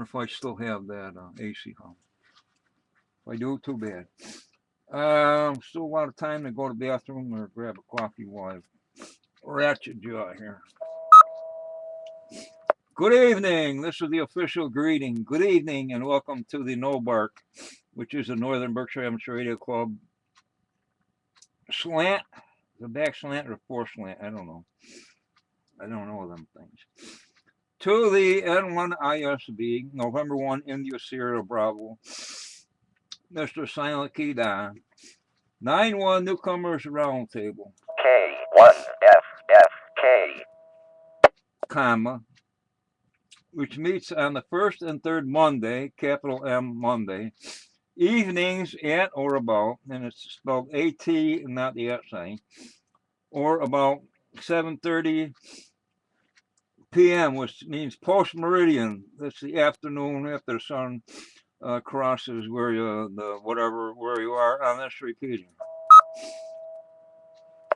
or if I still have that AC hum. If I do, too bad. Still a lot of time to go to the bathroom or grab a coffee while I ratchet jaw here. Good evening. This is the official greeting. Good evening and welcome to the No Bark, which is the Northern Berkshire Amateur Radio Club slant. The back slant or fore slant? I don't know. I don't know them things. To the N1 ISB, November 1, India Sierra Bravo, Mr. Silent Key Don. 9-1 Newcomers Roundtable. K1FFK. Comma, which meets on the first and third Monday, capital M Monday, evenings at or about, and it's spelled AT and not the at sign, or about 7:30 p.m., which means post meridian. That's the afternoon after the sun crosses where where you are on this repeating.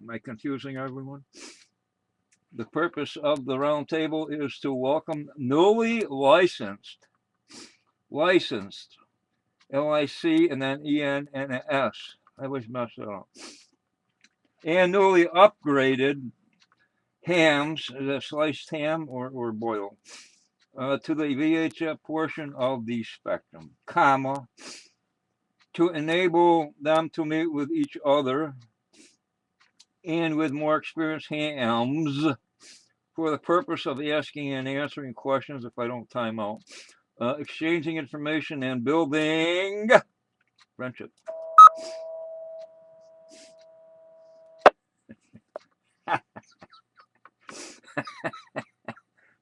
Am I confusing everyone? The purpose of the round table is to welcome newly licensed, LIC and then EN and an S. I always mess it up. And newly upgraded hams, is that sliced ham or boiled, to the VHF portion of the spectrum, comma, to enable them to meet with each other and with more experienced hams for the purpose of asking and answering questions if I don't time out, exchanging information and building friendship.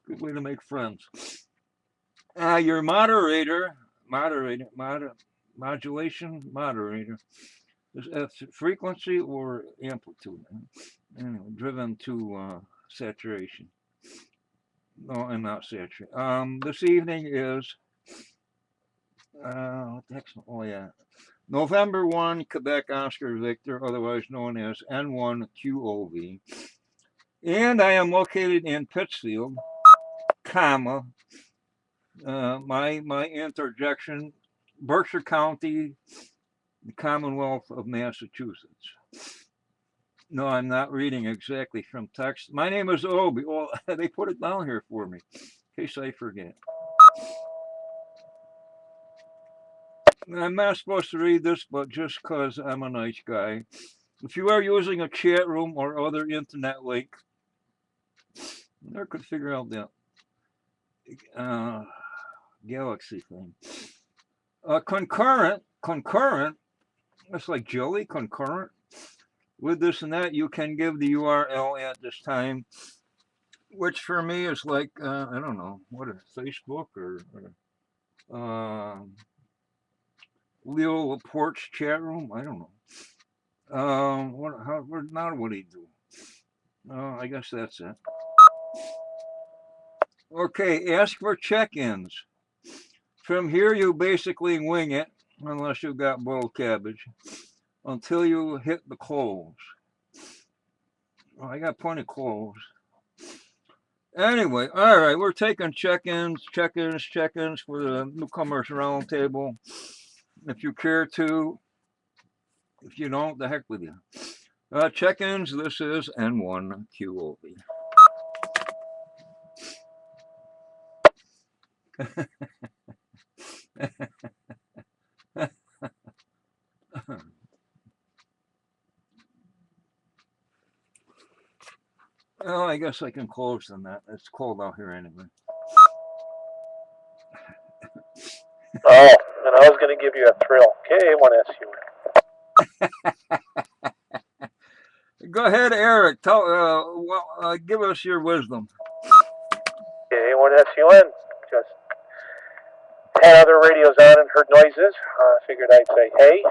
Good way to make friends. Your moderator, modulation moderator, is frequency or amplitude, anyway, driven to saturation. No, I'm not saturated. This evening is, what the heck's, oh yeah, November 1, Quebec Oscar Victor, otherwise known as N1QOV. And I am located in Pittsfield, comma, my interjection, Berkshire County, the Commonwealth of Massachusetts. No, I'm not reading exactly from text. My name is Obi. Well, they put it down here for me, in case I forget. I'm not supposed to read this, but just because I'm a nice guy. If you are using a chat room or other internet link, I could figure out that galaxy thing. Concurrent, that's like jelly, concurrent. With this and that, you can give the URL at this time, which for me is like, I don't know, what is it, Facebook or Leo Laporte's chat room? I don't know. What do you do? I guess that's it. Okay, ask for check-ins. From here, you basically wing it, unless you've got boiled cabbage, until you hit the close. Oh, I got plenty of close. Anyway, all right, we're taking check-ins for the Newcomers Roundtable. If you care to, if you don't, the heck with you. Check-ins, this is N1QOV. Well, I guess I can close on that. It's cold out here anyway. Oh, and I was going to give you a thrill. K1SUN. Go ahead, Eric. Give us your wisdom. K1SUN. Just had other radios on and heard noises. Figured I'd say hey,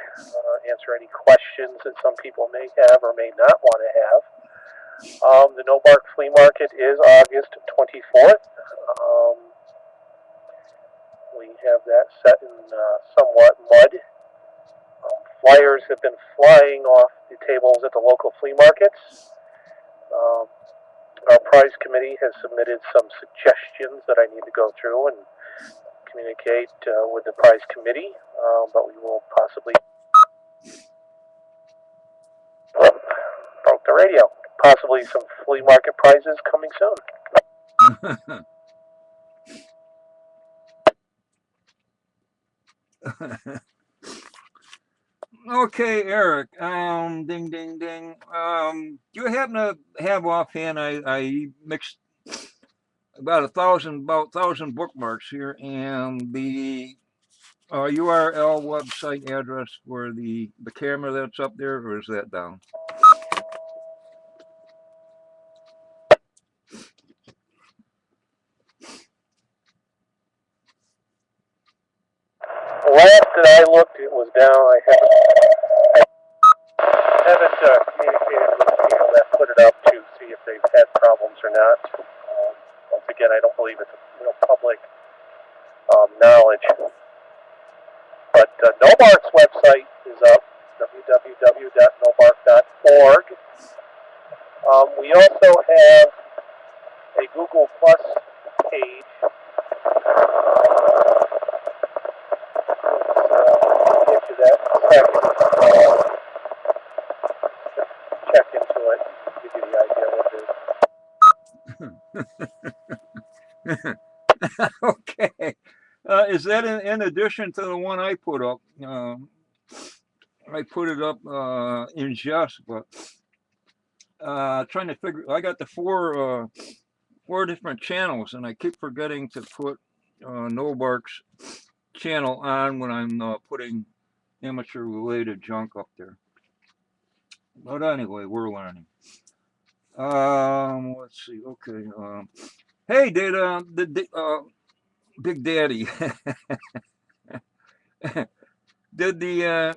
answer any questions that some people may have or may not want to have. The No Bark Flea Market is August 24th. We have that set in somewhat mud. Flyers have been flying off the tables at the local flea markets. Our prize committee has submitted some suggestions that I need to go through and communicate with the prize committee, but we will possibly broke the radio. Possibly some flea market prizes coming soon. Okay, Eric. Ding, ding, ding. Do you happen to have offhand? I mixed about 1,000 bookmarks here, and the URL website address for the camera that's up there, or is that down? Last that I looked, it was down. I haven't communicated with the people that put it up to see if they've had problems or not. Once again, I don't believe it's public knowledge. But Nobark's website is up, www.nobark.org. We also have a Google Plus page. I'll get to that in a second. Check into it, give you the idea what it is. Okay. Is that in addition to the one I put up? I put it up in jest, but trying to figure. I got the four different channels, and I keep forgetting to put Nobark's channel on when I'm putting amateur related junk up there. But anyway, we're learning. Let's see. Okay. Hey, did Big Daddy did the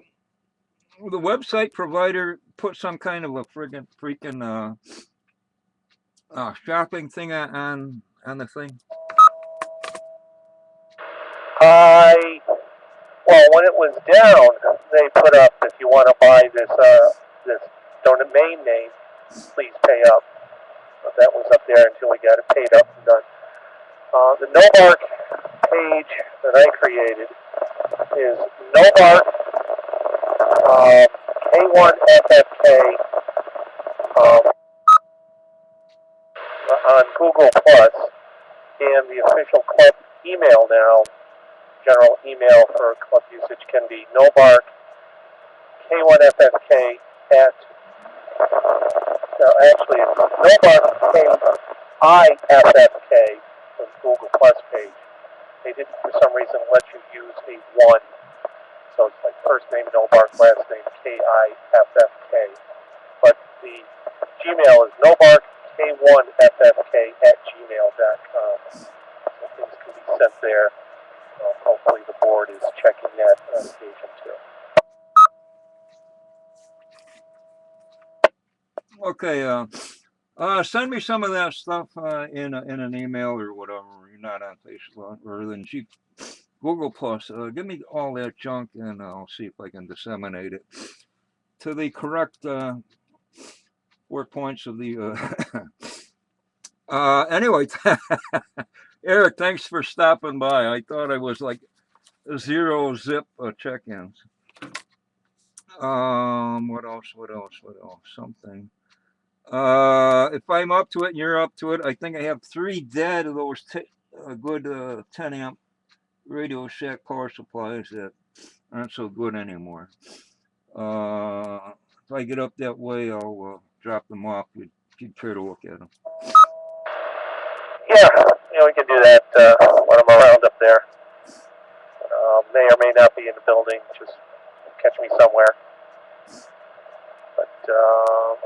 website provider put some kind of a freaking shopping thing on the thing? Well, when it was down, they put up, if you want to buy this domain name, please pay up. But that was up there until we got it paid up and done. The Nobark page that I created is Nobark K1FFK on Google Plus, and the official club email now, general email for club usage, can be Nobark K1FFK at, actually it's Nobark KIFFK from Google Plus page. They didn't for some reason let you use a 1. So it's like first name Nobark, last name KIFFK. But the Gmail is Nobark K1FFK@gmail.com. So things can be sent there. Hopefully the board is checking that occasion too. Okay. Send me some of that stuff in an email or whatever. You're not on Facebook or then Google Plus. Give me all that junk, and I'll see if I can disseminate it to the correct 4 points of the. Anyway, Eric, thanks for stopping by. I thought I was like 0 zip check-ins. What else? Something. If I'm up to it and you're up to it, I think I have 3 dead of those good 10 amp Radio Shack power supplies that aren't so good anymore. If I get up that way, I'll drop them off. You'd care to look at them. Yeah, we can do that when I'm around up there. May or may not be in the building. Just catch me somewhere. But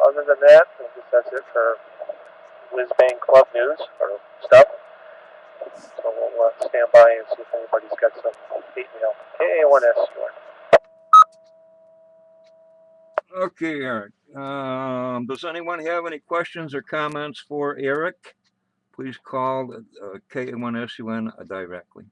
other than that, I guess that's it for Whiz-Bang Club news or stuff. So we'll stand by and see if anybody's got some hate mail. KA1S1. Okay, Eric. Does anyone have any questions or comments for Eric? Please call KA1SUN directly.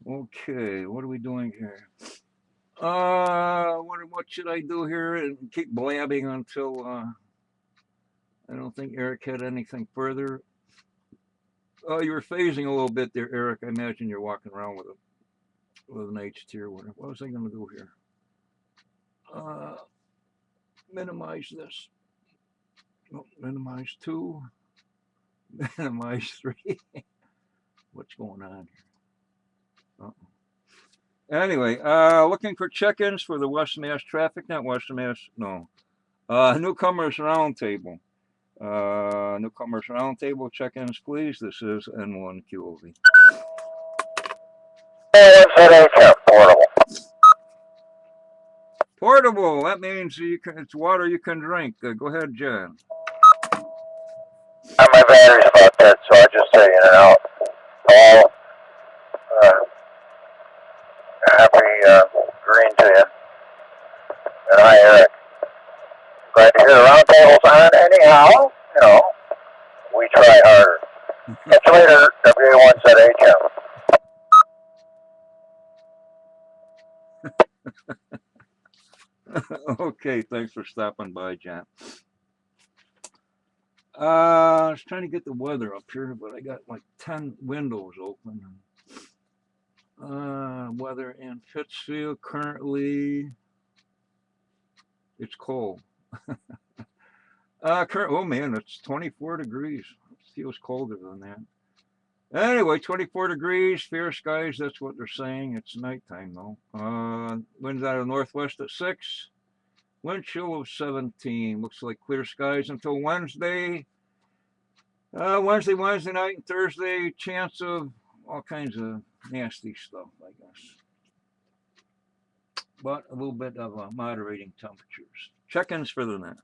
Okay, what are we doing here? What should I do here and keep blabbing until I don't think Eric had anything further. Oh, you were phasing a little bit there, Eric. I imagine you're walking around with an H tier. What was I going to do here? Uh, Minimize this. Oh, minimize 2. Minimize 3. What's going on here? Anyway, looking for check-ins for the West Mass Traffic, not West Mass, no. Newcomers Roundtable. Newcomers Roundtable check-ins, please. This is N1QOV. Portable. Portable. That means it's water you can drink. Go ahead, John. My battery's about dead, so I'll just say in and out. Hello. Happy green to you. And hi, Eric. Glad to hear the roundtable's on anyhow. You know, we try harder. Catch you later, WA1 said HM. Okay, thanks for stopping by, John. I was trying to get the weather up here, but I got like 10 windows open. Weather in Pittsfield currently, it's cold. Oh man, it's 24 degrees. It feels colder than that. Anyway, 24 degrees, fair skies, that's what they're saying. It's nighttime though. Winds out of northwest at 6. Wind chill of 17. Looks like clear skies until Wednesday. Wednesday night, and Thursday, chance of all kinds of nasty stuff, I guess. But a little bit of moderating temperatures. Check-ins for the night.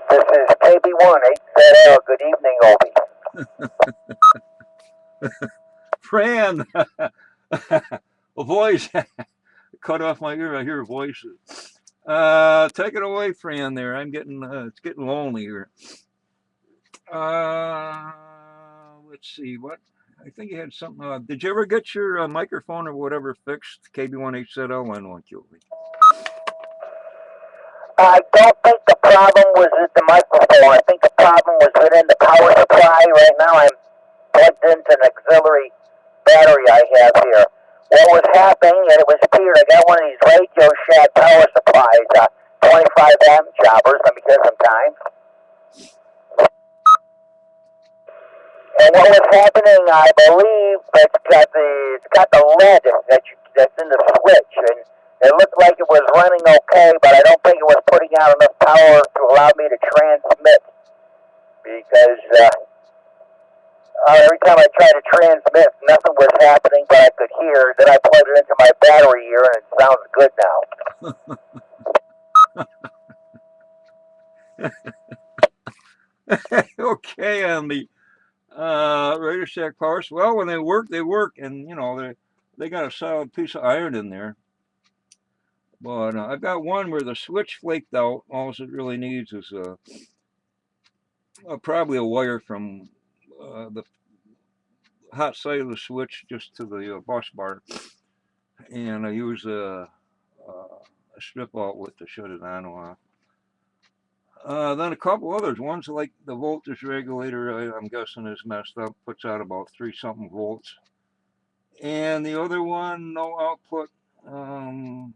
This is KB1 8ZL. Good evening, Obi. Fran, a voice cut off my ear. I hear voices. Take it away, Fran. There, I'm getting it's getting lonely here. Let's see what. I think you had something. Did you ever get your microphone or whatever fixed? KB1HZL N1QV. I don't think the problem was with the microphone. I think the problem was within the power supply. Right now I'm plugged into an auxiliary battery I have here. What was happening, and it was weird, I got one of these Radio Shack power supplies, 25 amp jobbers. Let me give some time. And what was happening, I believe, it's got the lead that's in the switch, and it looked like it was running okay, but I don't think it was putting out enough power to allow me to transmit, because every time I tried to transmit, nothing was happening, but I could hear. Then I plugged it into my battery here, and it sounds good now. Okay, on the Radio Shack power. Well, when they work, and you know they got a solid piece of iron in there. But I've got one where the switch flaked out. All it really needs is probably a wire from the hot side of the switch just to the bus bar, and I use a strip outlet to shut it on or off. Then a couple others. One's like the voltage regulator, I'm guessing is messed up, puts out about 3-something volts. And the other one, no output, on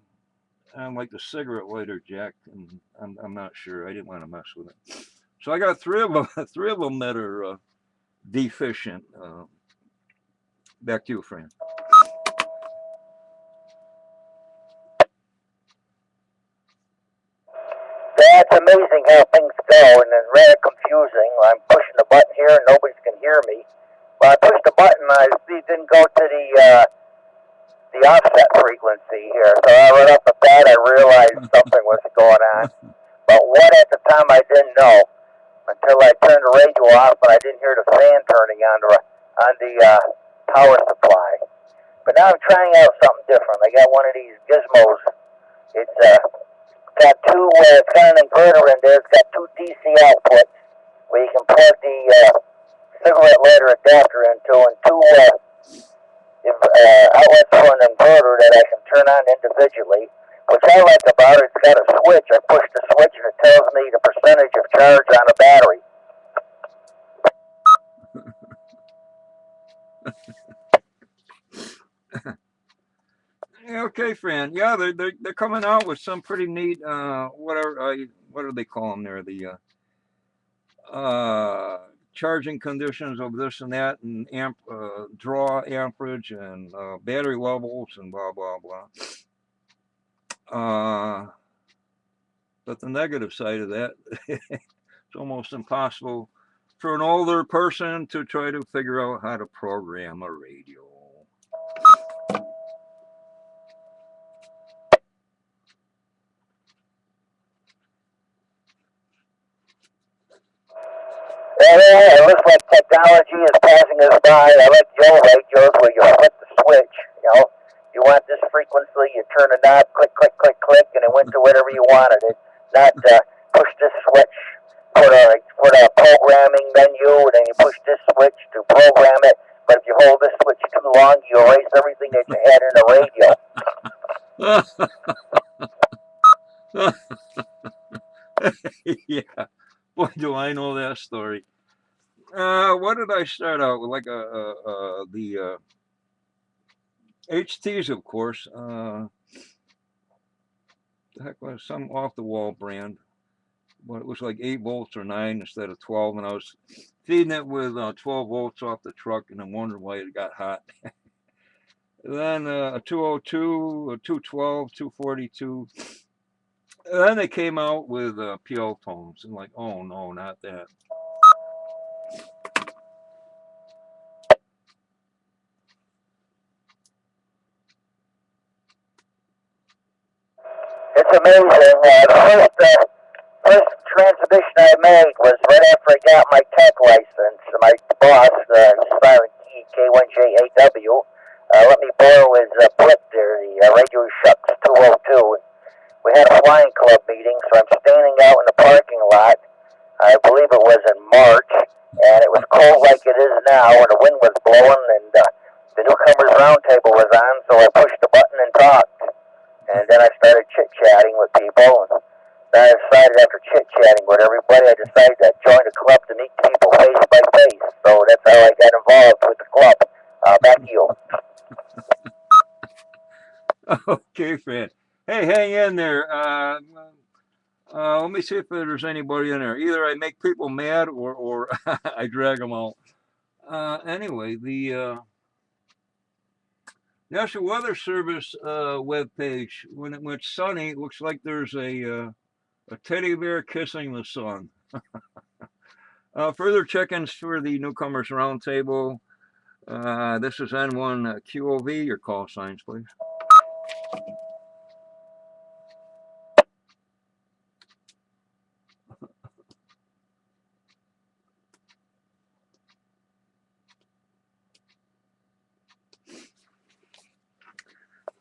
like the cigarette lighter jack, and I'm not sure. I didn't want to mess with it. So I got three of them that are deficient. Back to you, Fran. That's amazing how things go, and it's rather confusing. I'm pushing the button here, and nobody can hear me. Well, I pushed the button, I see it didn't go to the offset frequency here. So I right off the bat, I realized something was going on. But what at the time I didn't know until I turned the radio off, but I didn't hear the fan turning on the power supply. But now I'm trying out something different. I got one of these gizmos. It's got it's got an inverter in there. It's got 2 DC outputs where you can plug the cigarette lighter adapter into, and two outlets for an inverter that I can turn on individually. Which I like about it, it's got a switch. I push the switch and it tells me the percentage of charge on the battery. Okay, Fran. Yeah, they're coming out with some pretty neat what do they call them there? The charging conditions of this and that, and draw amperage and battery levels and blah blah blah. But the negative side of that, it's almost impossible for an older person to try to figure out how to program a radio. Yeah, it looks like technology is passing us by. I like the old radios where you flip the switch. You know, you want this frequency, you turn a knob, click, click, click, click, and it went to whatever you wanted it. Not push this switch, put a programming menu, and then you push this switch to program it. But if you hold this switch too long, you erase everything that you had in the radio. Yeah, boy, do I know that story. What did I start out with? Like the HTs, of course. The heck was some off the wall brand, but it was like 8 volts or 9 instead of 12, and I was feeding it with 12 volts off the truck, and I'm wondering why it got hot. Then a 202, a 212, 242. And then they came out with PL tones, and like, oh no, not that. It's amazing. The first transmission I made was right after I got my tech license. My boss, K1JAW, let me borrow his blip there, the Radio Shucks 202. We had a flying club meeting, so I'm standing out in the parking lot. I believe it was in March, and it was cold like it is now, and the wind was blowing, and the newcomers roundtable was on, so I pushed the button and talked. And then I started chit-chatting with people, and then I decided after chit-chatting with everybody, I decided to join the club to meet people face by face. So that's how I got involved with the club. Back to you. Okay, Fran. Hey, hang in there. Let me see if there's anybody in there. Either I make people mad or I drag them out. Anyway, the National Weather Service webpage, when it's sunny, it looks like there's a teddy bear kissing the sun. Further check-ins for the Newcomers Roundtable. This is N1 QOV. Your call signs, please.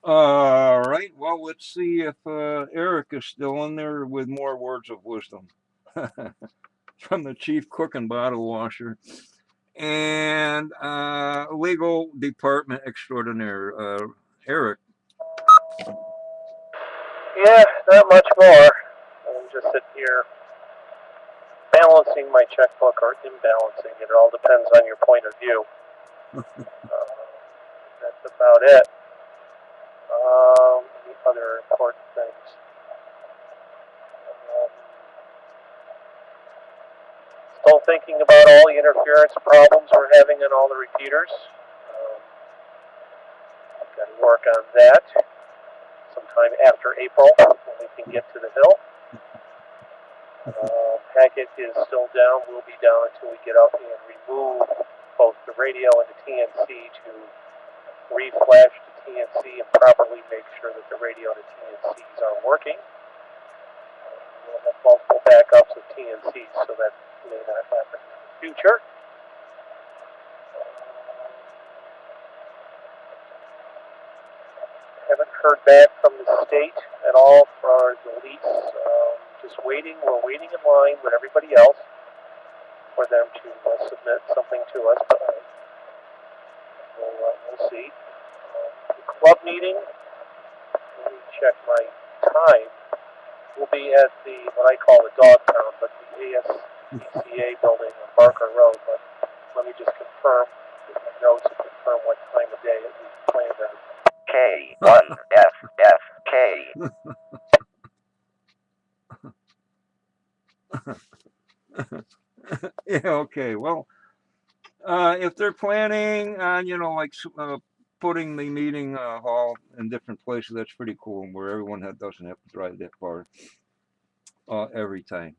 All right. Well, let's see if Eric is still in there with more words of wisdom from the chief cook and bottle washer and legal department extraordinaire, Eric. Yeah, not much more. I'm just sitting here balancing my checkbook or imbalancing it. It all depends on your point of view. That's about it. Any other important things? Still thinking about all the interference problems we're having in all the repeaters. I've got to work on that sometime after April when we can get to the hill. Packet is still down, will be down until we get up and remove both the radio and the TNC to reflash the TNC and properly make sure that the radio and the TNCs are working. We'll have multiple backups of TNCs, so that may not happen in the future. Haven't heard back from the state at all for the lease. Just waiting. We're waiting in line with everybody else. for them to submit something to us, but we'll see. The club meeting, let me check my time, will be at what I call the dog pound, but the ASPCA building on Barker Road. But let me just confirm with my notes and confirm what time of day we planned on. K1FFK. Yeah, okay. Well, if they're planning on, like putting the meeting hall in different places, that's pretty cool, where everyone doesn't have to drive that far every time.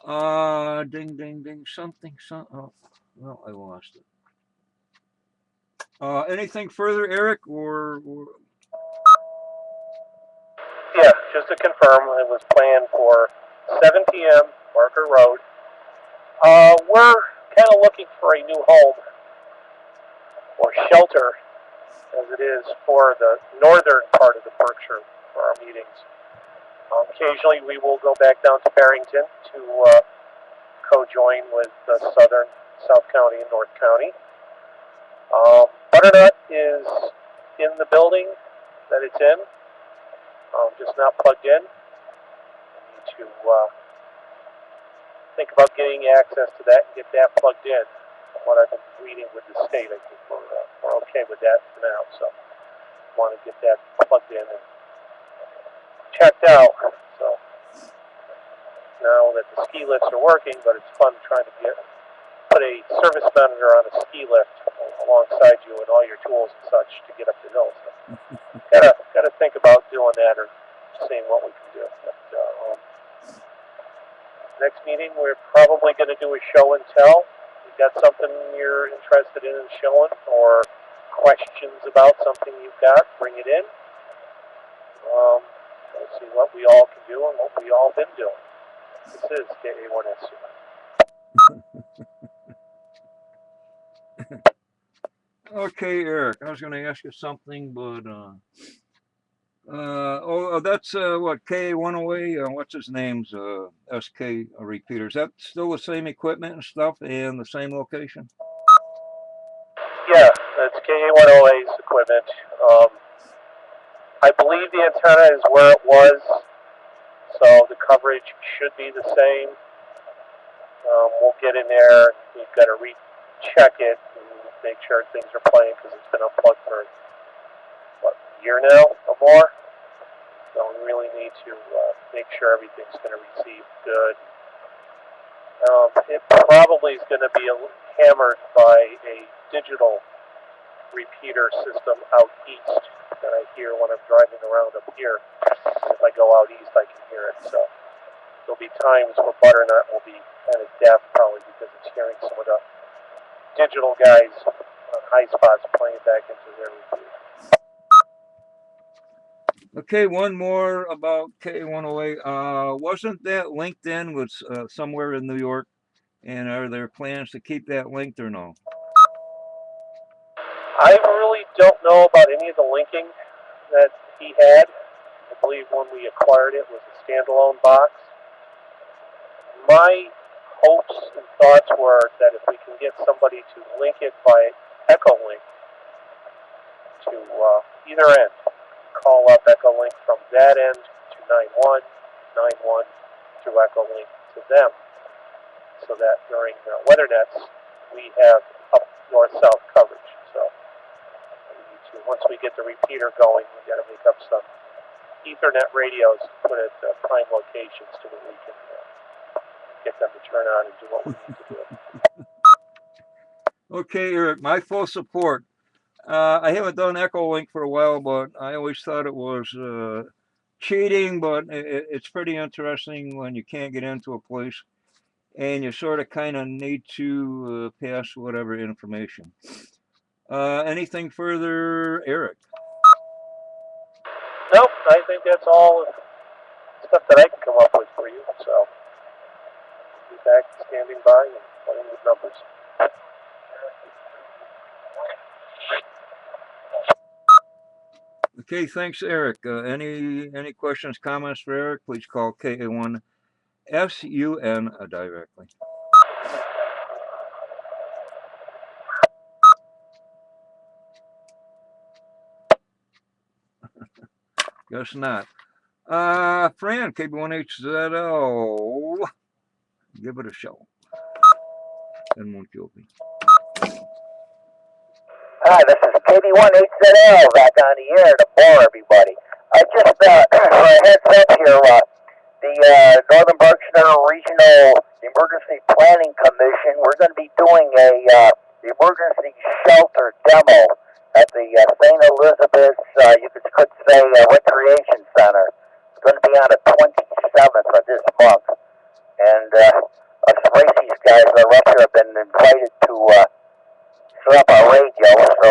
Ding, ding, ding, something. Oh, well, I lost it. Anything further, Eric, or? Yeah, just to confirm, it was planned for 7 p.m. Barker Road. We're kind of looking for a new home or shelter, as it is, for the northern part of the Berkshire for our meetings. Occasionally, we will go back down to Barrington to co-join with southern South County and North County. Butternut is in the building that it's in, just not plugged in. We need to think about getting access to that and get that plugged in. From what I've been reading with the state, I think we're okay with that for now. So want to get that plugged in and checked out. So now that the ski lifts are working, but it's fun trying to put a service monitor on a ski lift alongside you and all your tools and such to get up the hill. So gotta think about doing that or seeing what we can do. But, next meeting, we're probably going to do a show and tell. If you got something you're interested in showing or questions about something you've got, bring it in. We'll see what we all can do and what we all been doing. This is KA1SU. Okay, Eric, I was going to ask you something, but that's what K108. What's his name's SK repeater? Is that still the same equipment and stuff and the same location? Yeah, that's KA108's equipment. I believe the antenna is where it was, so the coverage should be the same. We'll get in there. We've got to recheck it and make sure things are playing because it's been unplugged for a year now or more. So we really need to make sure everything's going to receive good. It probably is going to be hammered by a digital repeater system out east that I hear when I'm driving around up here. If I go out east, I can hear it. So there'll be times where Butternut will be kind of deaf probably because it's hearing some of the digital guys on high spots playing back into their repeater. Okay, one more about K108. Wasn't that linked in with somewhere in New York? And are there plans to keep that linked or no? I really don't know about any of the linking that he had. I believe when we acquired it was a standalone box. My hopes and thoughts were that if we can get somebody to link it by Echolink to either end, call up Echolink from that end to 91, 91 to Echolink to them, so that during weather nets we have up north-south coverage. So we need to, once we get the repeater going, we got to make up some Ethernet radios to put at prime locations to where we can get them to turn on and do what we need to do. Okay, Eric, my full support. I haven't done Echolink for a while, but I always thought it was cheating, but it's pretty interesting when you can't get into a place and you sort of kind of need to pass whatever information. Anything further, Eric? Nope, I think that's all stuff that I can come up with for you. So I'll be back standing by and playing with numbers. Okay, thanks, Eric. Any questions, comments for Eric? Please call KA1SUN directly. Guess not. Fran, KB1HZL. Give it a show. And won't you be? Hi, this is KB18ZL back on the air to bore everybody. I just, for a heads up here, the Northern Berkshire Regional Emergency Planning Commission, we're going to be doing a emergency shelter demo at the St. Elizabeth's, you could say, Recreation Center. It's going to be on the 27th of this month. And us Racy's guys that are up here have been invited to set up our radio. So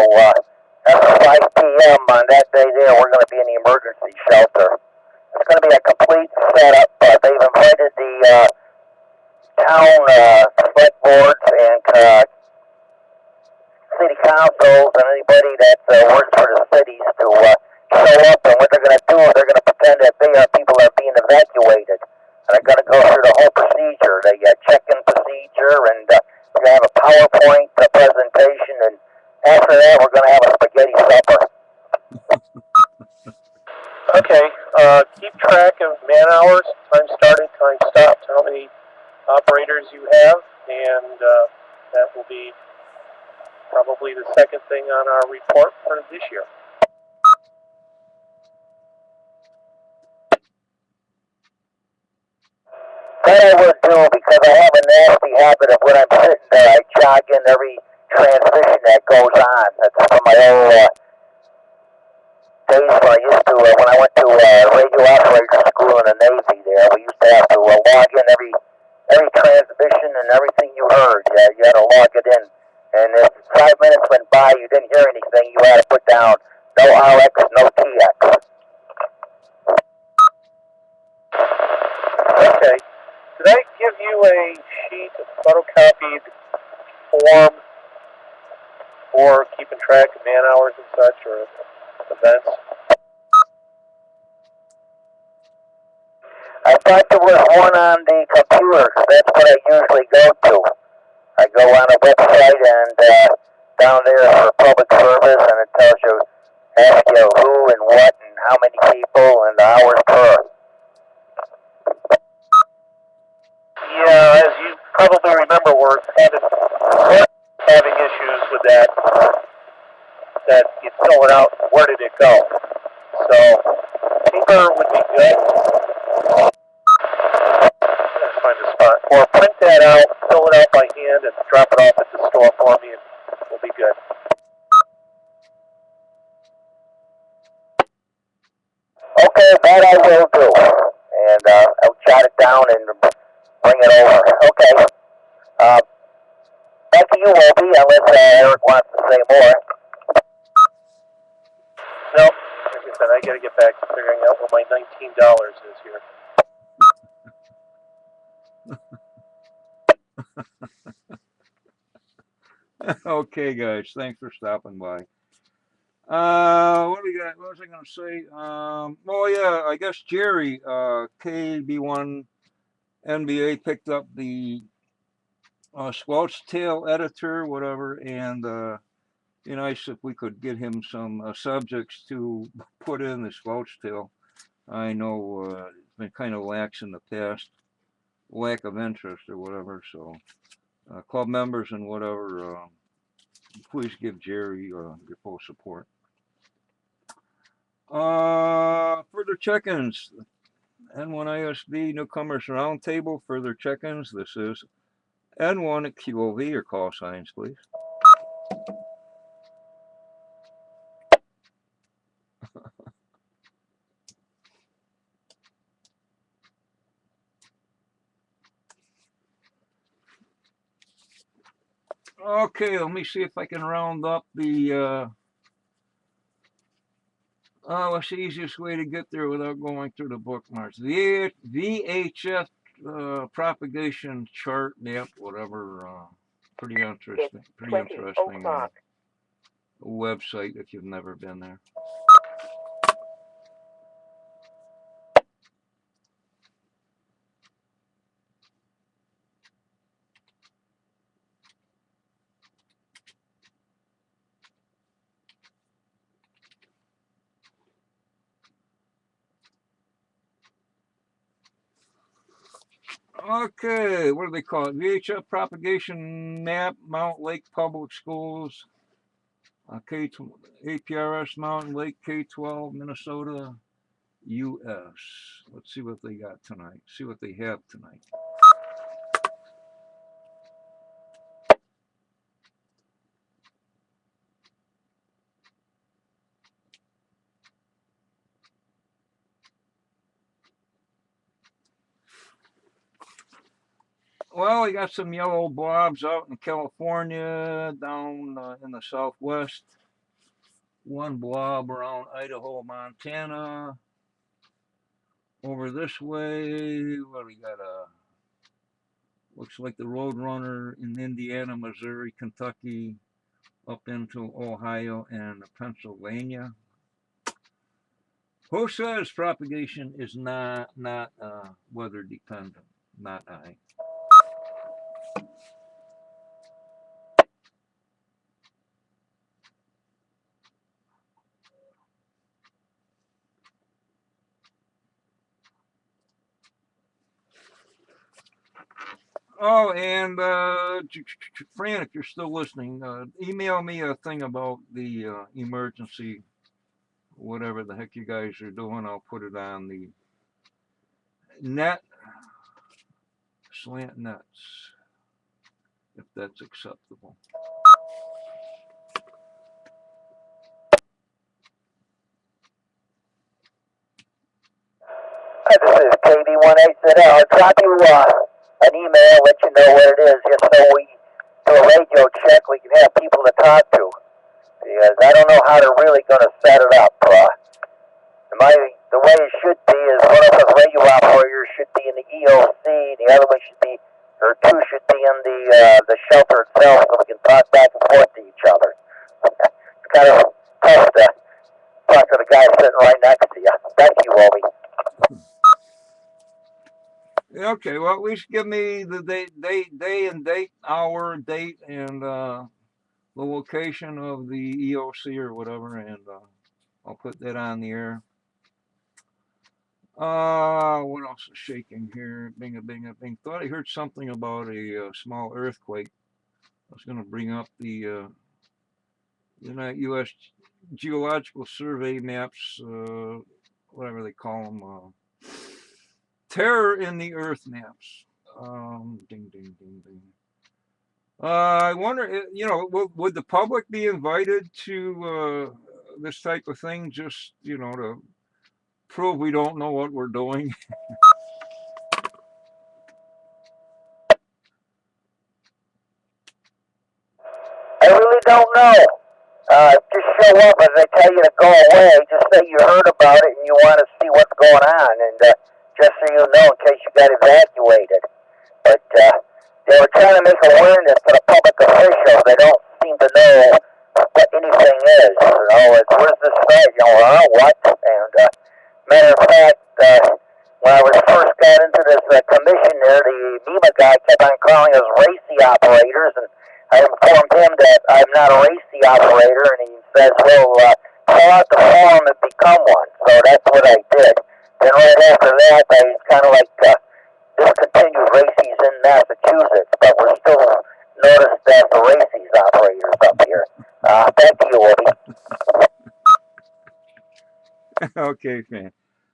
after 5 p.m. on that day there, we're going to be in the emergency shelter. It's going to be a complete setup. They've invited the town select boards and city councils and anybody that works for the cities to show up. And what they're going to do is they're going to pretend that they are people that are being evacuated. And they're going to go through the whole procedure, the check-in procedure, and we're going to have a PowerPoint presentation. And after that, we're going to have a spaghetti supper. Okay, keep track of man hours, time started, time stopped, how many operators you have, and that will be probably the second thing on our report for this year. That I would do because I have a nasty habit of when I'm sitting there, I jog in every transmission that goes on. That's from my old days when I used to, when I went to radio operator school in the Navy there, we used to have to log in every transmission and everything you heard. You had to log it in. And if 5 minutes went by, you didn't hear anything, you had to put down no RX, no TX. Okay. Did I give you a sheet, a photocopied form for keeping track of man hours and such, or events? I thought there was one on the computer. That's what I usually go to. I go on a website and down there for public service, and it tells you, asks you who and what and how many people and the hours per. Yeah, as you probably remember, we're having issues with that. That you fill it out, where did it go? So, paper would be good. Let's find a spot. Or print that out, fill it out by hand, and drop it off at the store for me, and we'll be good. Okay, that I will do. And I'll jot it down and bring it over. Okay. Back to you, Opie, unless Eric wants to say more. No, like I said, I gotta get back to figuring out where my $19 is here. Okay, guys, thanks for stopping by. What do we got? What was I going to say? Oh yeah, I guess Jerry, KB1 NBA picked up the Squelch Tail editor, whatever, and be nice if we could get him some subjects to put in the Squelch Tail. I know it's been kind of lax in the past, lack of interest or whatever. So, club members and whatever, please give Jerry your full support. Further check-ins. N1 ISD Newcomers Roundtable. Further check-ins. This is N1 at QOV. Your call signs, please. Okay, let me see if I can round up the. What's the easiest way to get there without going through the bookmarks? The VHF propagation chart, yep, whatever. Pretty interesting. Pretty interesting website if you've never been there. Okay, what do they call it? VHF propagation map, Mount Lake Public Schools, APRS Mountain Lake K-12, Minnesota, U.S. Let's see what they got tonight. See what they have tonight. Well, we got some yellow blobs out in California, down in the southwest. One blob around Idaho, Montana. Over this way, what do we got? Looks like the Roadrunner in Indiana, Missouri, Kentucky, up into Ohio and Pennsylvania. Who says propagation is not weather dependent? Not I. Oh, and Fran, if you're still listening, email me a thing about the emergency, whatever the heck you guys are doing. I'll put it on the net, slant nets, if that's acceptable. Hi, this is KB18. I'll drop you an email, let you know what it is, just so we do a radio check, we can have people to talk to. Because I don't know how they're really going to set it up. The way it should be is one of the radio operators should be in the EOC, the other one should be, or two should be in the shelter itself, so we can talk back and forth to each other. It's kind of tough to talk to the guy sitting right next to you. Thank you, Obi. Okay, well, at least give me the day and date, hour, date, and the location of the EOC or whatever, and I'll put that on the air. What else is shaking here? Bing, a bing, a bing. Thought I heard something about a small earthquake. I was going to bring up the U.S. Geological Survey maps, whatever they call them. Terror in the Earth maps. Ding, ding, ding, ding. I wonder, would the public be invited to this type of thing, just, to prove we don't know what we're doing? I really don't know. Just show up and they tell you to go away. Just say you heard about it and you want to see what's going on, and just so you know in case you got evacuated. But they were trying to make awareness to the public officials. They don't seem to know what anything is. It's where's this site? What? And matter of fact, when I was first got into this commission there, the MEMA guy kept on calling us racy operators, and I informed him that I'm not a racy operator, and he says, well, fill out the form and become one. So that's what I did. Then right after that, I kind of like discontinued racies in Massachusetts, but we're still noticed as the racies operators up here. Thank you, Woody. Okay, fan.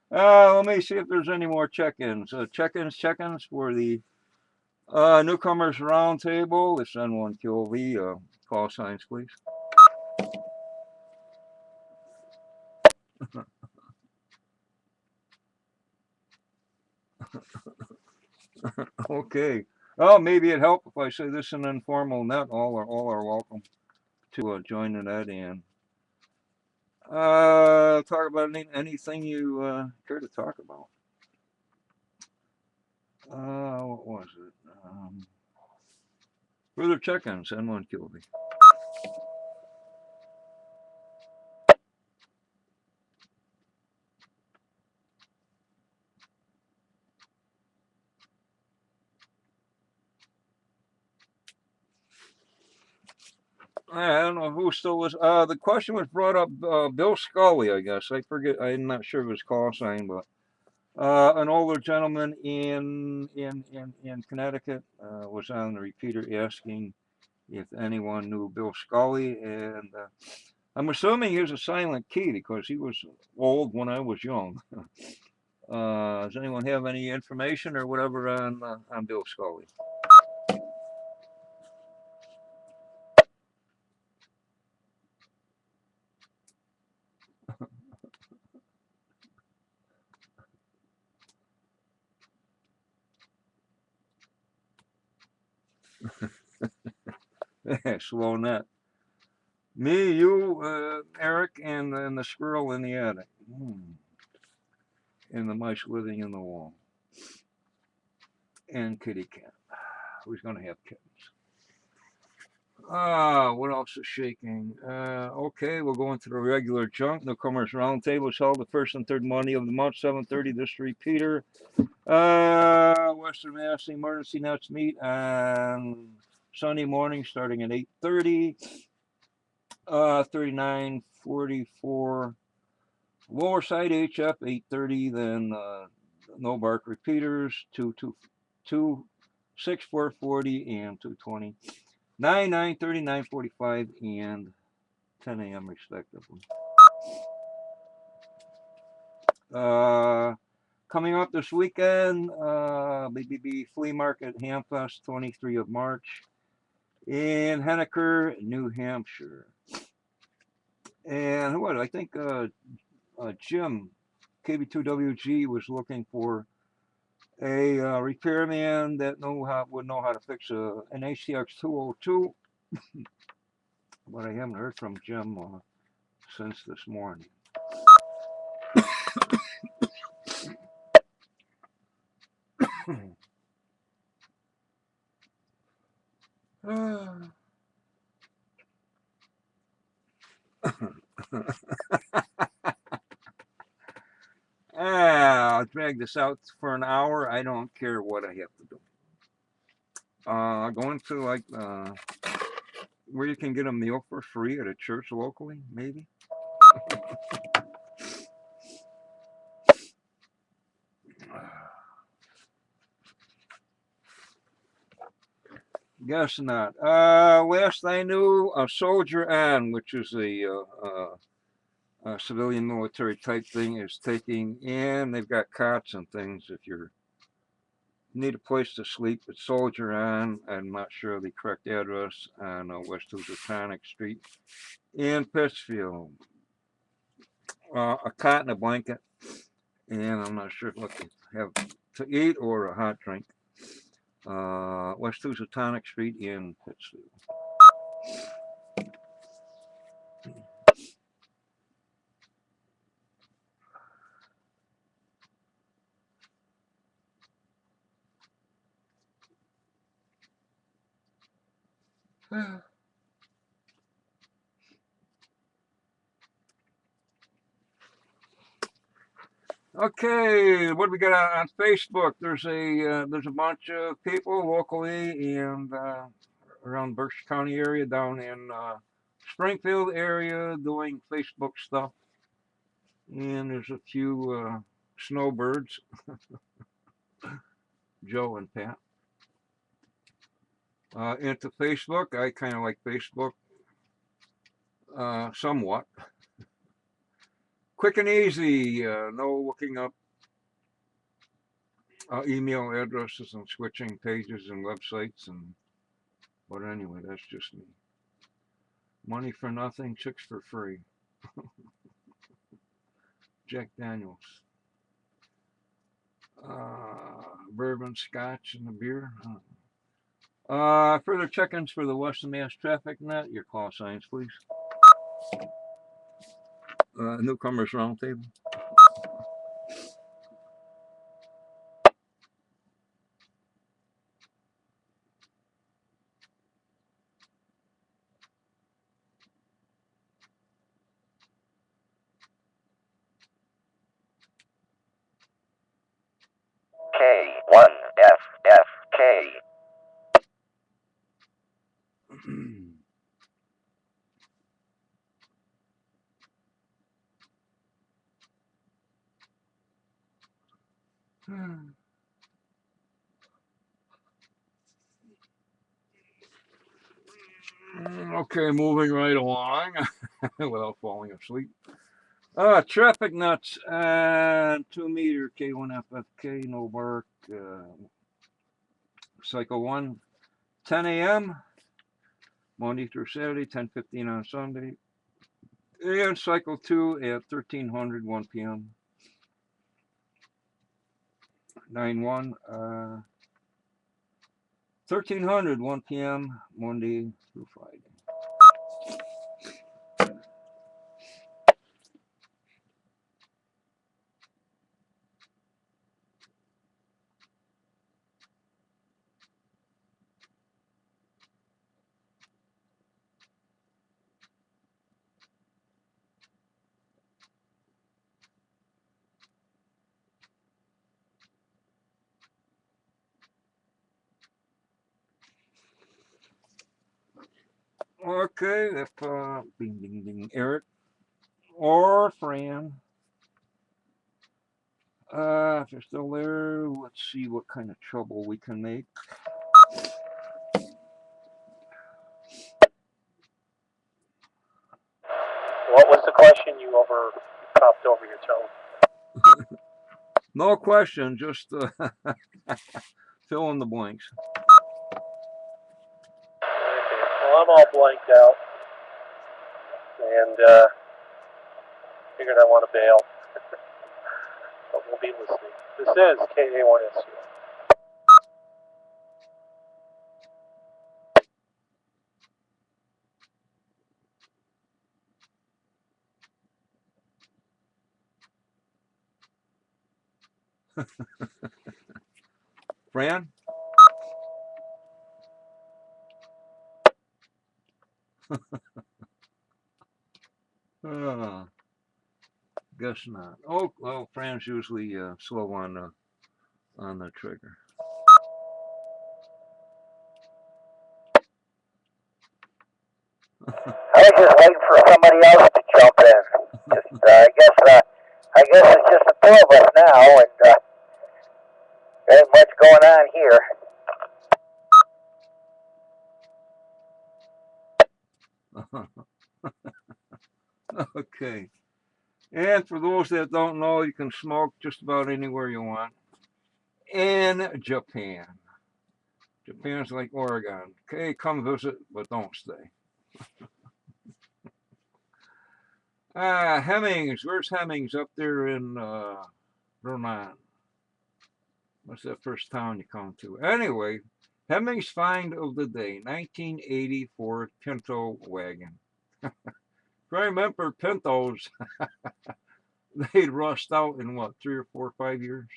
Let me see if there's any more check-ins. Check-ins for the newcomers roundtable. It's N1QOV. Call signs, please. Okay. Oh, maybe it'd help if I say this is an informal net. All are welcome to join in that and talk about anything you care to talk about. What was it? Further check-ins, N1QOV. I don't know who still was. The question was brought up. Bill Scully, I guess. I forget. I'm not sure of his call sign, but An older gentleman in Connecticut was on the repeater asking if anyone knew Bill Scully, and I'm assuming he was a silent key because he was old when I was young. Does anyone have any information or whatever on Bill Scully? Slow net. Me, you, Eric, and the squirrel in the attic. And the mice living in the wall. And kitty cat. Who's going to have kittens? What else is shaking? Okay, we'll go into the regular junk. Newcomers Roundtable is held the first and third Monday of the month, 7:30. This repeater. Western Mass Emergency Nets meet on Sunday morning starting at 8:30. 3944 lower side HF 8:30. Then no bark repeaters 222 6440 and 220. 9, 9:30, 9:45, and 10 a.m. respectively. Coming up this weekend, BBB Flea Market Hamfest, 23 of March, in Henniker, New Hampshire. And what I think Jim KB2WG was looking for a repairman that would know how to fix an HTX 202. But I haven't heard from Jim since this morning. I'll drag this out for an hour. I don't care what I have to do. Going to like where you can get a meal for free at a church locally, maybe. Guess not. Last I knew, a Soldier On, which is a civilian military type thing, is taking in. They've got cots and things if you need a place to sleep. It's Soldier On. I'm not sure of the correct address on West Housatonic Street in Pittsfield. A cot and a blanket, and I'm not sure what they have to eat or a hot drink. West Housatonic Street in Pittsfield. Okay, what do we got on Facebook? There's a bunch of people locally and around Berkshire County area, down in Springfield area, doing Facebook stuff. And there's a few snowbirds, Joe and Pat. Into Facebook, I kind of like Facebook somewhat. Quick and easy, no looking up email addresses and switching pages and websites, but anyway, that's just me. Money for nothing, chicks for free. Jack Daniels. Bourbon, scotch, and the beer. Further check-ins for the Western Mass Traffic Net. Your call signs, please. Newcomers Roundtable. K1FFK. Okay, moving right along without falling asleep. Traffic nuts, 2 meter K1FFK, no bark, cycle 1, 10 a.m., Monday through Saturday, 10:15 on Sunday, and cycle 2 at 1300, 1 p.m., 9-1, 1300, 1 p.m., Monday through Friday. Okay, if ding ding ding, Eric or Fran, if you're still there, let's see what kind of trouble we can make. What was the question? You popped over your tone. No question, just fill in the blanks. Okay. Well, I'm all blanked out, and figured I want to bail, but we'll be listening. This is KA1SU. Fran? Guess not. Oh, well, Fran's usually slow on the trigger. I was just waiting for somebody else to jump in. Just, I guess it's just the two of us now, and there ain't much going on here. Okay. And for those that don't know, you can smoke just about anywhere you want in Japan. Japan's like Oregon. Okay, come visit, but don't stay. Hemmings. Where's Hemmings? Up there in Vermont. What's that first town you come to? Anyway, Hemmings find of the day, 1980 Ford Pinto wagon. If I remember Pintos, they'd rust out in what, 3 or 4 or 5 years?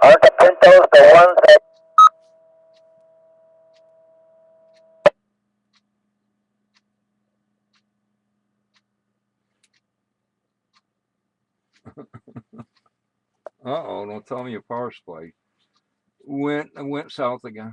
Aren't the Pintos the ones that... Uh-oh, don't tell me your power supply went south again.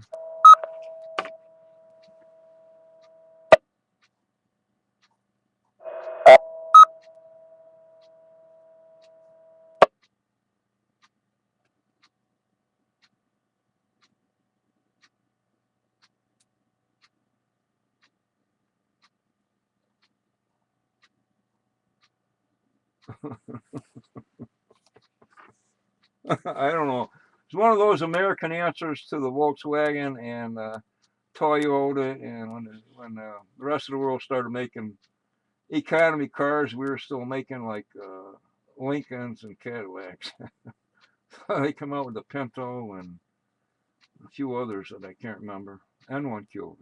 I don't know. It's one of those American answers to the Volkswagen and Toyota, and when the rest of the world started making economy cars, we were still making like Lincolns and Cadillacs. They come out with the Pinto and a few others that I can't remember, and one QV.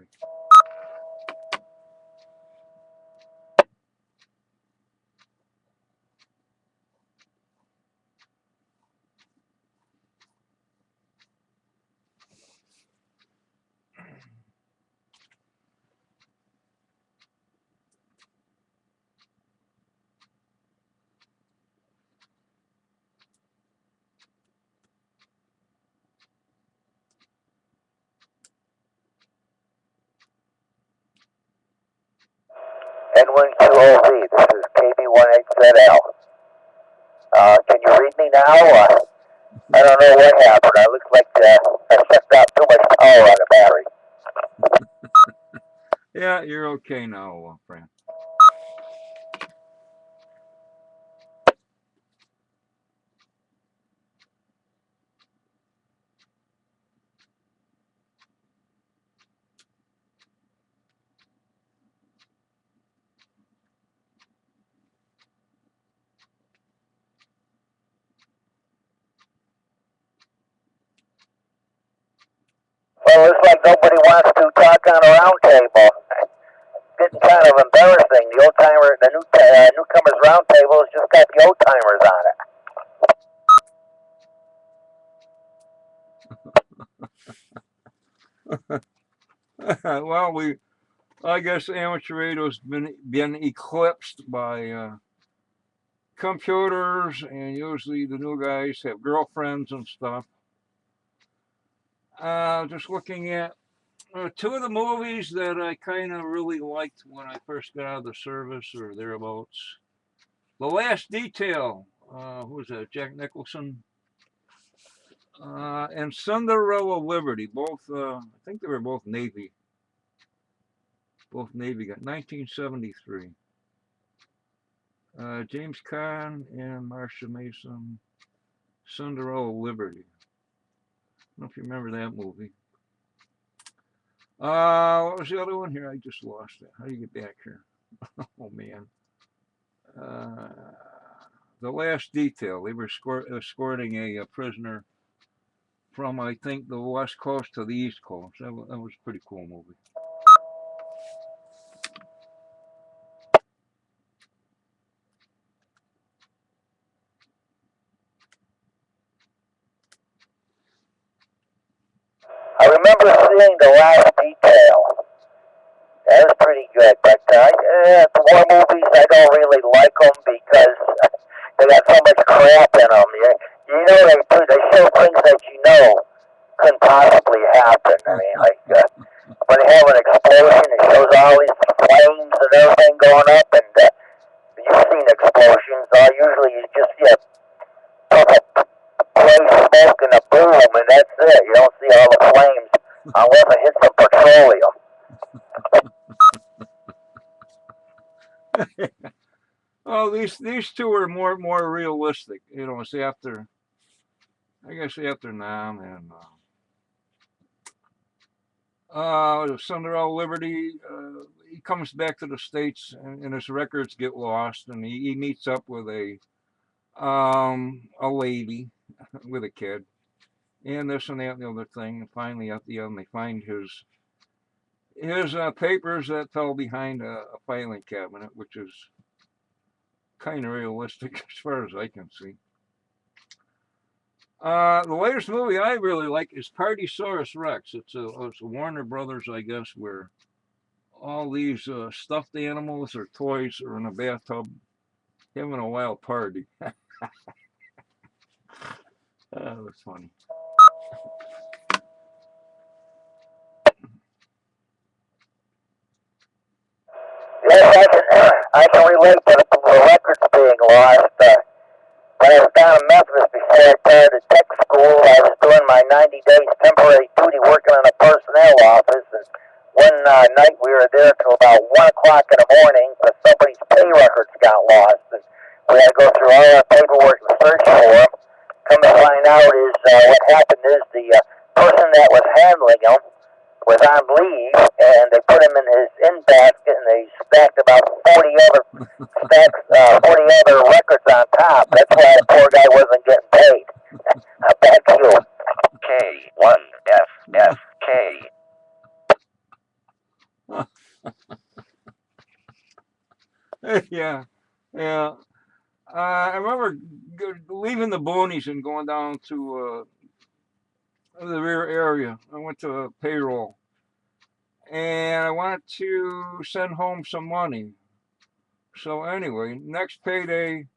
N1QOV. This is KB18ZL. Can you read me now? I don't know what happened. It looks like I sucked out too much power on the battery. Yeah, you're okay now, Fran. Well, it's like nobody wants to talk on a round table. Getting kind of embarrassing. The newcomers round table has just got the old timers on it. Well, I guess amateur radio's been eclipsed by computers, and usually the new guys have girlfriends and stuff. Just looking at two of the movies that I kind of really liked when I first got out of the service or thereabouts. The Last Detail, who was that? Jack Nicholson, and Cinderella Liberty. Both, I think they were both Navy. Both Navy got 1973. James Caan and Marsha Mason, Cinderella Liberty. I don't know if you remember that movie. What was the other one here? I just lost it. How do you get back here? Oh man. Uh, the Last Detail. They were escorting a prisoner from, I think, the West Coast to the East Coast. That was a pretty cool movie. I remember seeing The Last Detail. That was pretty good, but the war movies, I don't really like them because they got so much crap in them. You know, they show things that you know couldn't possibly happen. I mean, like when they have an explosion, it shows all these flames and everything going up, and you've seen explosions. Usually you just see a place smoke and a boom, and that's it. You don't see all the flames unless it hits some petroleum. Oh, these two are more realistic. You know, it's after, I guess after Nam and Cinderella Liberty. He comes back to the States, and his records get lost, and he meets up with a lady with a kid, and this and that and the other thing. And finally, at the end, they find his papers that fell behind a filing cabinet, which is kind of realistic as far as I can see. The latest movie I really like is Partysaurus Rex. It's a Warner Brothers, I guess, where all these stuffed animals or toys are in a bathtub having a wild party. That was funny. Yes, I can relate to the records being lost. When I was down in Memphis before I started tech school, I was doing my 90 days temporary duty working in a personnel office. And one night we were there till about 1 o'clock in the morning because somebody's pay records got lost. And we had to go through all our paperwork and search for them. Come to find out is what happened is the person that was handling them was on leave, and they put him in his in basket, and they stacked about 40 other records on top. That's why the poor guy wasn't getting paid. Back to you. K1FFK. Yeah, yeah. I remember leaving the boonies and going down to the rear area. I went to payroll, and I wanted to send home some money. So anyway, next payday,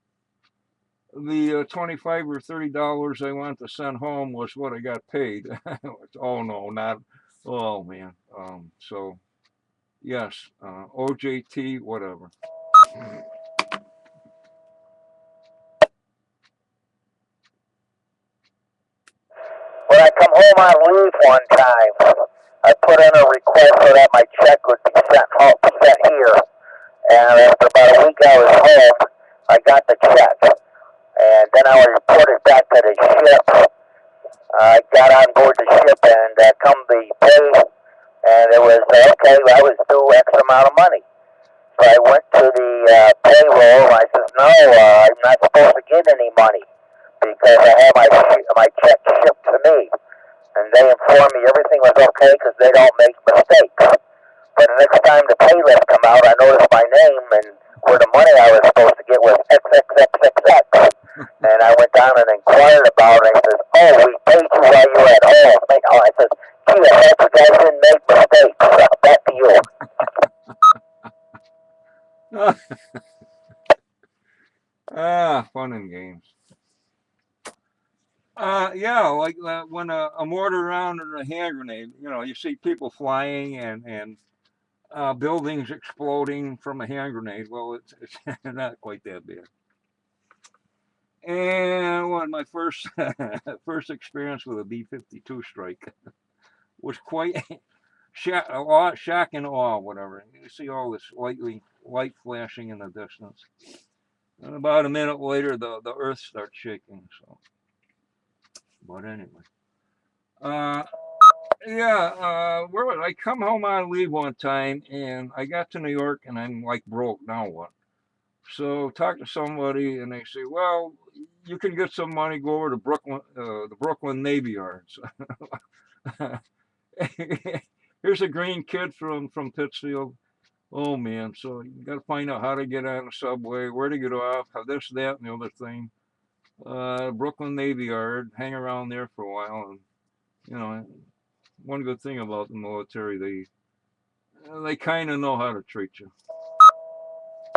the $25 or $30 I wanted to send home was what I got paid. Oh no, not. Oh man. So Yes, OJT, whatever. When I come home on leave one time, I put in a request so that my check would be sent home, sent here. And after about a week I was home, I got the check. And then I was reported back to the ship. I got on board the ship and come the pay, and it was, okay, I was due X amount of money. So I went to the payroll, and I says, no, I'm not supposed to get any money because I had my check shipped to me. And they informed me everything was okay because they don't make mistakes. But the next time the pay list come out, I noticed my name and where the money I was supposed to get was XXXXX. And I went down and inquired about it. And he says, oh, we paid you while you were at home. I says, gee, I hope you guys didn't make mistakes. Back to you. Fun and games. Yeah, like when a mortar round or a hand grenade, you see people flying and buildings exploding from a hand grenade. Well, it's not quite that bad. And my first first experience with a B-52 strike was quite shock and awe, whatever. You see all this light flashing in the distance. And about a minute later, the earth starts shaking. So, but anyway. Uh, yeah, where was I? Come home on leave one time, and I got to New York, and I'm like broke. Now what? So talk to somebody, and they say, "Well, you can get some money. Go over to Brooklyn, the Brooklyn Navy Yards." Here's a green kid from Pittsfield. Oh man, so you got to find out how to get on the subway, where to get off, how this, that, and the other thing. Brooklyn Navy Yard, hang around there for a while, and you know, one good thing about the military, they kind of know how to treat you.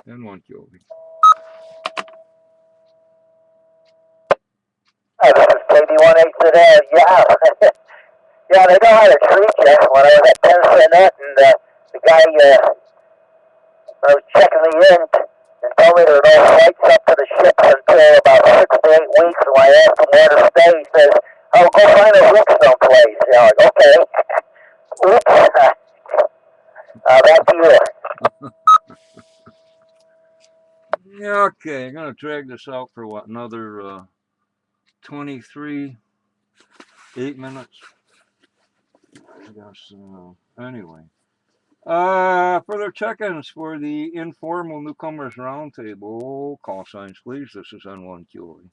And one killed me. This is KB18 today. Yeah. Yeah, they know how to treat you. When I was at Penn Center, and the guy I was checking the in and told me there were no flights up to the ships until about 6 to 8 weeks. And when I asked him where to stay, he says, oh, go find a room someplace. You know, like, okay. Oops. Back to you. Yeah, okay, I'm gonna drag this out for what, another 23, 8 minutes. I guess. Anyway. Further check-ins for the informal newcomers roundtable. Call signs, please. This is N1QA.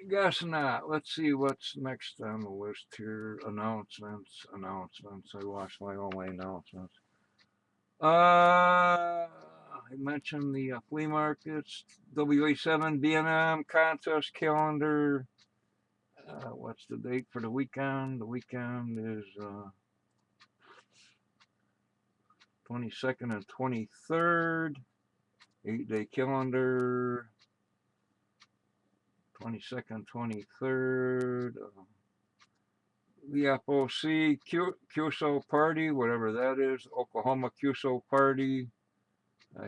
Guess not. Let's see what's next on the list here. Announcements. I lost my only announcements. I mentioned the flea markets, WA7 B&M contest calendar. What's the date for the weekend? The weekend is 22nd and 23rd. 8-day calendar. 22nd, 23rd. The FOC QSO party, whatever that is. Oklahoma QSO party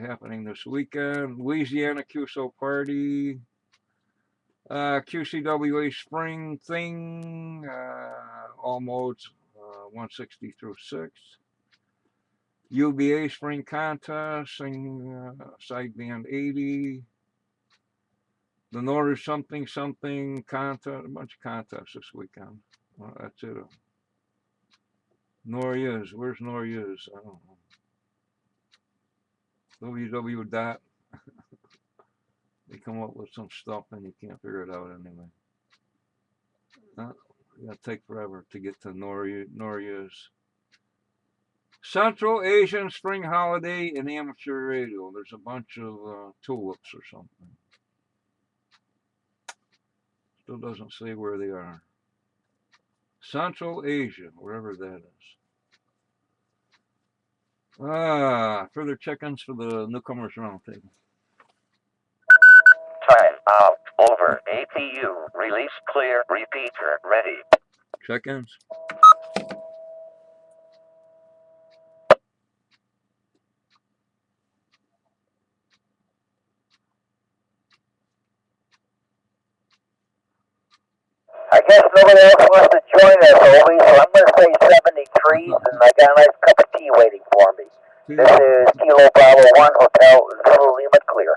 happening this weekend. Louisiana QSO party. QCWA spring thing. All modes 160 through 6. UBA spring contest, sing sideband 80. The Northern something contest, a bunch of contests this weekend. Well, that's it. Noryuz, where's Noryuz? I don't know. www dot. They come up with some stuff and you can't figure it out anyway. It'll take forever to get to Noryuz. Central Asian Spring Holiday and Amateur Radio. There's a bunch of tulips or something. Still doesn't say where they are. Central Asia, wherever that is. Further check-ins for the newcomers roundtable. Time out. Over. APU. Release clear. Repeater. Ready. Check-ins. I guess nobody else wants to join us, Obi, so I'm going to say 73s, and I got a nice cup of tea waiting for me. This is Kilo Bravo 1 Hotel Zulu Lima Clear.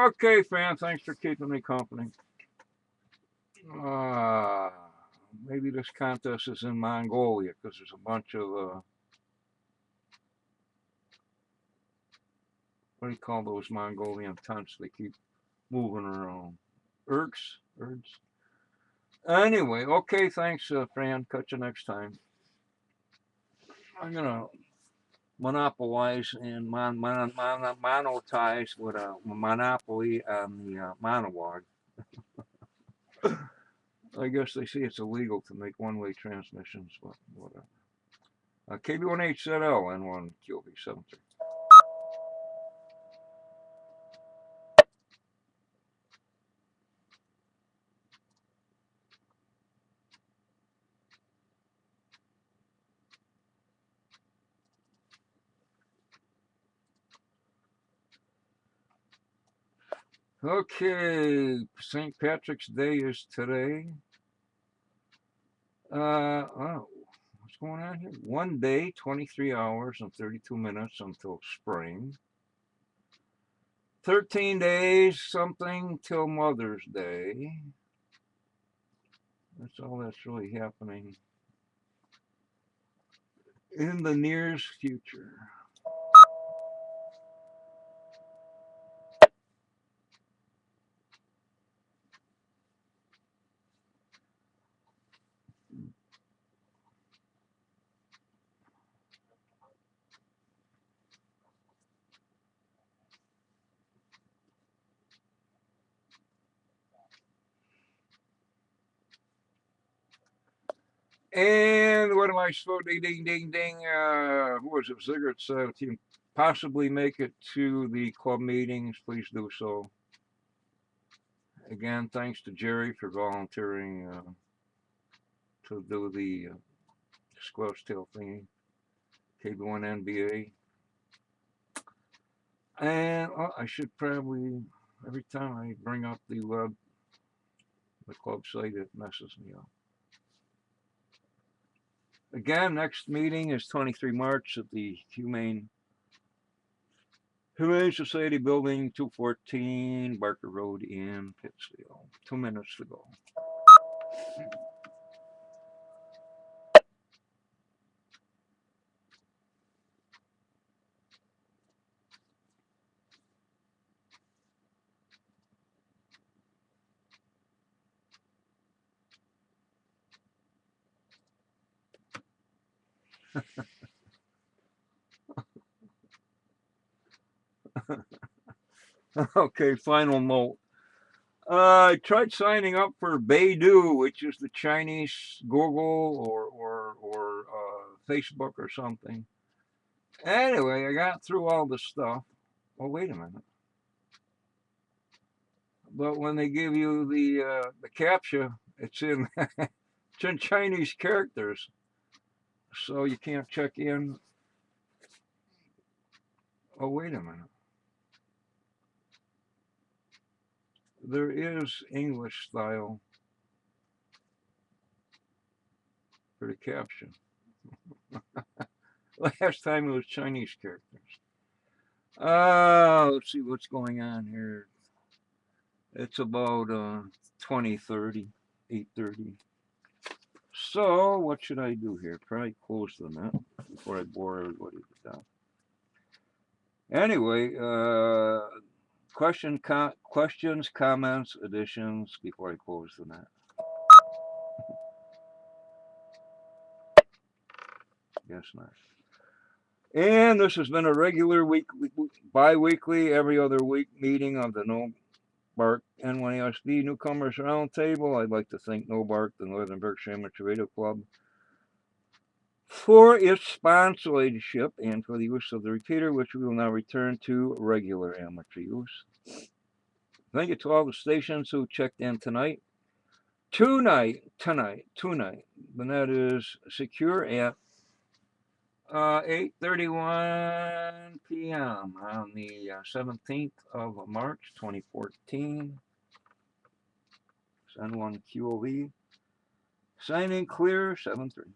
Okay, fam, thanks for keeping me company. Maybe this contest is in Mongolia because there's a bunch of, what do you call those Mongolian tents they keep moving around? Ergs? Anyway, okay, thanks, Fran. Catch you next time. I'm going to monopolize and monetize with a monopoly on the monologue. I guess they say it's illegal to make one-way transmissions, but whatever. KB1HZL N1 QB73. Okay, St. Patrick's Day is today. Oh, what's going on here? 1 day, 23 hours, and 32 minutes until spring. 13 days, something, till Mother's Day. That's all that's really happening in the nearest future. And what am I supposed to ding ding ding? Who was it? Ziggert said if you can possibly make it to the club meetings, please do so. Again, thanks to Jerry for volunteering to do the squash tail thingy, KB1 NBA. And I should probably, every time I bring up the club site, it messes me up. Again, next meeting is 23 March at the Humane Society Building, 214 Barker Road in Pittsfield. 2 minutes to go. Okay, final note. I tried signing up for Baidu, which is the Chinese Google or Facebook or something. Anyway, I got through all the stuff. Oh, wait a minute. But when they give you the CAPTCHA, it's in it's in Chinese characters, so you can't check in. Oh, wait a minute. There is English style for the caption. Last time it was Chinese characters. Let's see what's going on here. It's about 20:30, 8:30. So what should I do here? Probably close the net before I bore everybody to death. Anyway, questions, comments, additions before I close the net. Guess not. And this has been a regular bi-weekly, every other week meeting of the Bark NYSD Newcomers Roundtable. I'd like to thank No Bark, the Northern Berkshire Amateur Radio Club, for its sponsorship and for the use of the repeater, which we will now return to regular amateur use. Thank you to all the stations who checked in tonight. Tonight, and that is secure at 8:31 p.m. on the 17th of March, 2014. Send one QOV. Signing clear, 7-3.